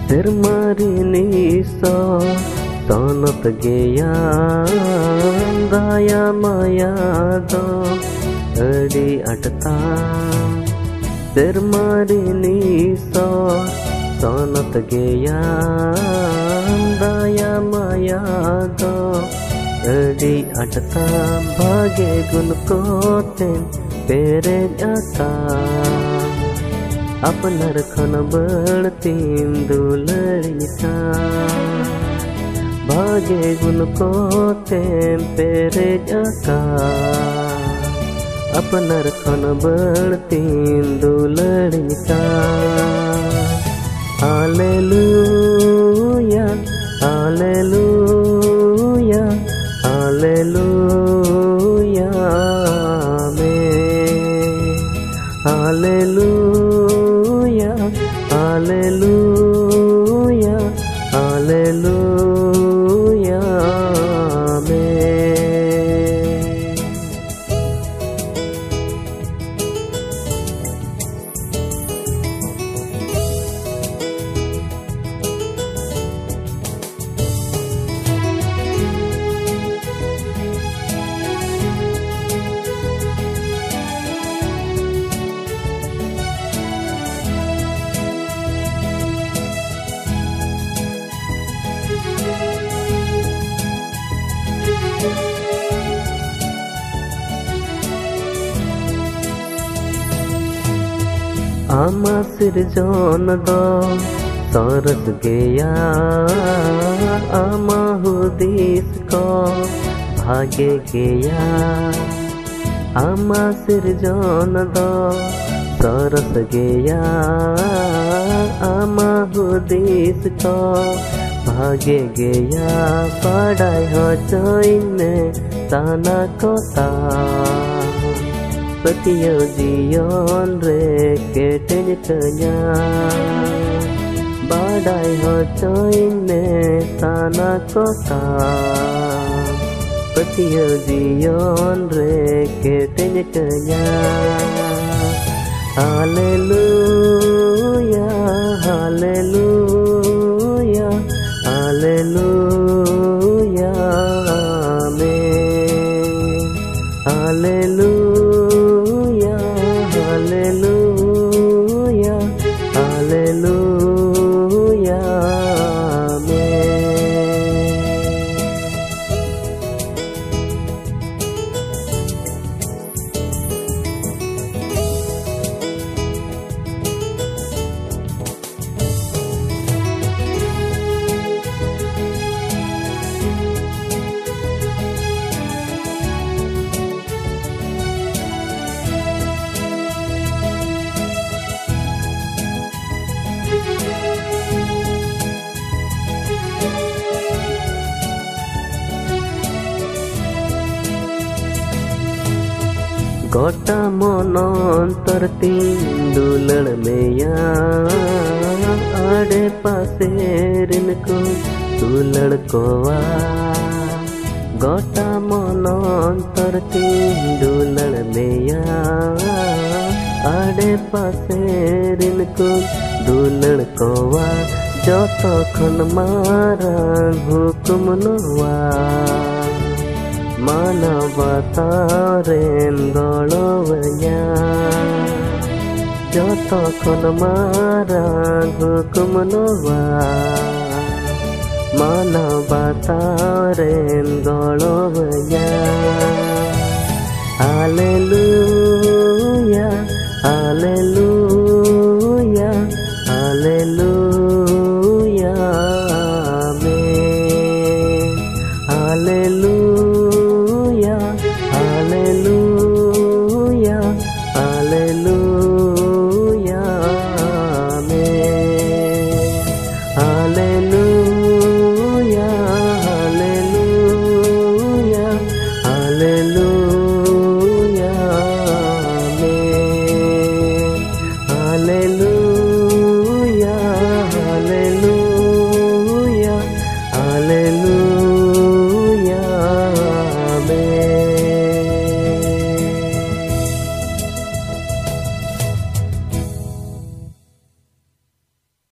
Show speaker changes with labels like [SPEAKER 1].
[SPEAKER 1] Termarini so tonot geya daya maya do adi atata. Termarini so tonot geya daya maya do adi atata. Bhage gun ko ten pere jata. अपनर खन बढ़तीन दुलड़िया भागे गुन को तेम पेरे जाका अपनर खन बढ़तीन दुलड़िया hallelujah hallelujah hallelujah amen hallelujah hallelujah hallelujah amen. आमा सिरजोन दो सरस गया आमा हुदीस को भागे गया आमा सिरजोन दो सरस गया आमा हुदीस को भागे गया पढ़ाई हो चोइने ताना कोता Petiyo zion re keteny kenya badai ho choine sana kota Petiyo zion re keteny kenya Hallelujah hallelujah hallelujah amen hallelujah Hallelujah, hallelujah, गोटा मनोंतर तींदुलड़ में या आड़े पासे रिनको दुलड़ कोवा गोटा मनोंतर तींदुलड़ में या आड़े पासे रिनको दुलड़ कोवा जो तो खन मारा हुकुम नवा मानवतारेन गलवnya joto kon marang hukum nowa मानवतारेन गलवnya Haleluya Haleluya